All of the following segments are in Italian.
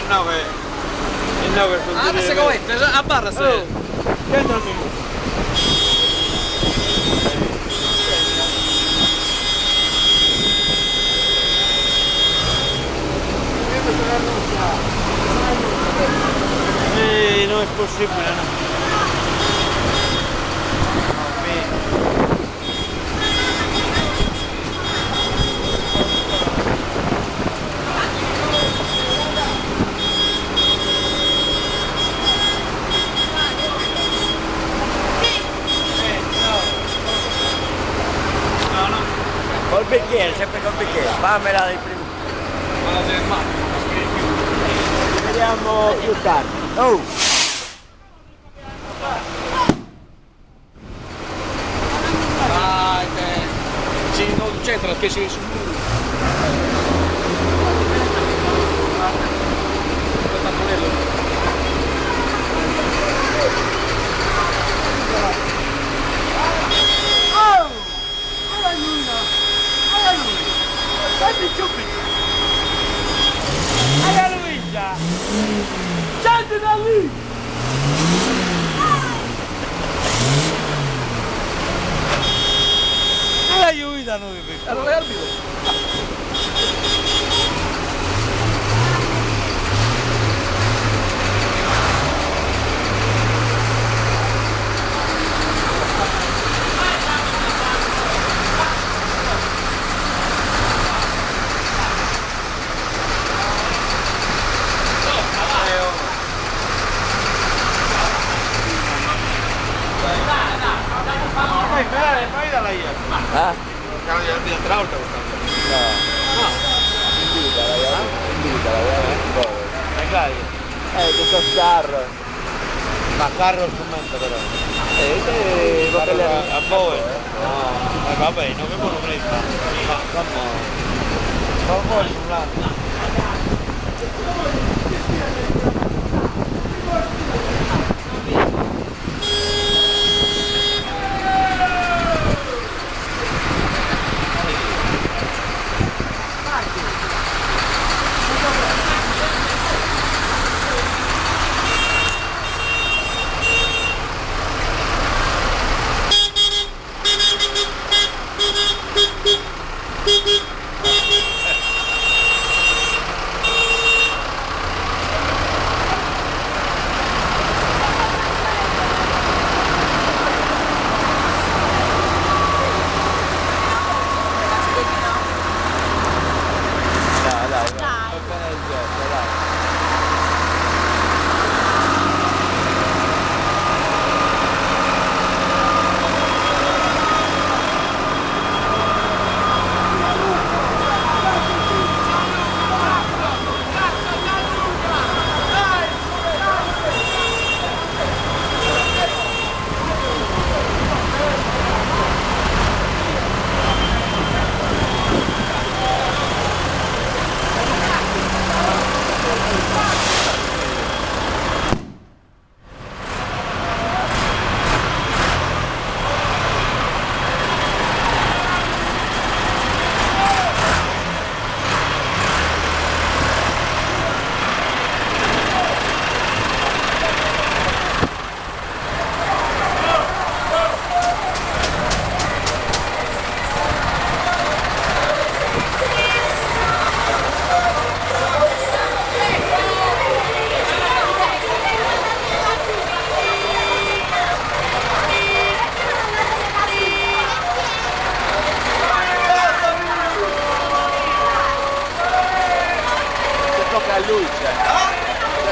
no per Ah, se come? A barra se. Dentro il minuto. Non è possibile, no? Col bicchiere, sempre col bicchiere, fammela di prima. Ci vediamo più tardi. Oh! Dai, ci non c'entra perché ci su. Scendi da lì! Non aiuta noi per Allora è arbitro. Fai dalla ieri. Caro di arbitro tra l'altro questa. No. Invitala, Magari. che so carro. Ma carro strumento però. A voi? No. Vabbè, non che buono prima. Ma poi sull'altro.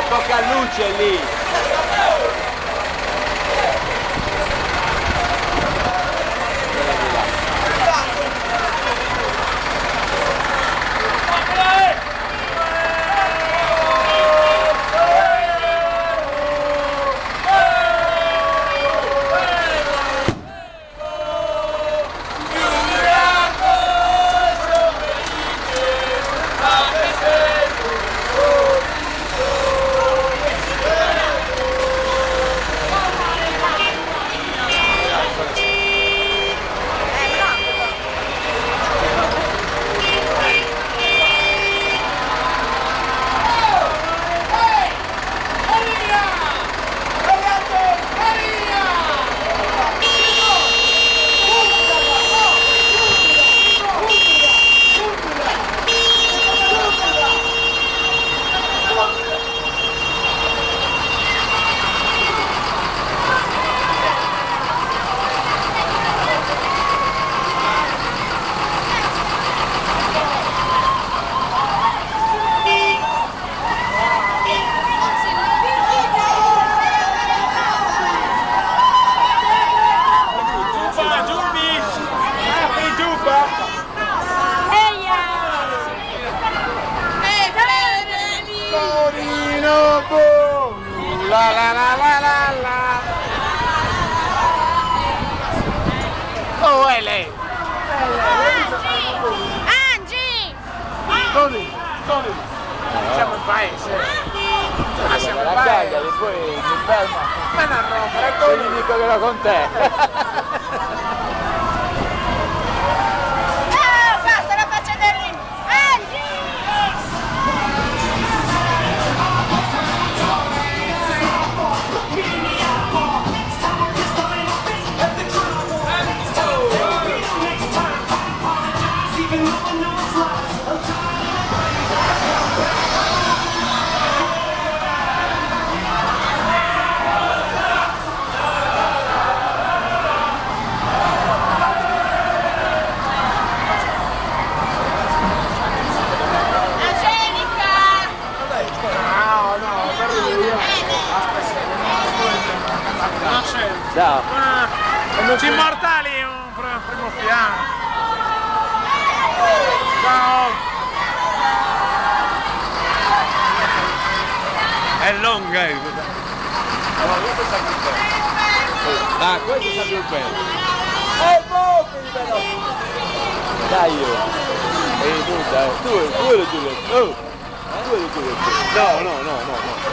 Poca luce lì. la la la la la la. Oh, è lei. Angie! Tony, Tony. Siamo in paese. Ma siamo in paese. poi mi ferma. Ma non rompere, E Tony. gli dico che ero con te. Basta la faccia del ring! Angie! Ciao. Ci immortali un primo piano. Ciao. È lunga, Ah, questo sta più bello. Dai io. Tu dai, tu eri Giulietto. Oh. Tu eri Giulietto. No.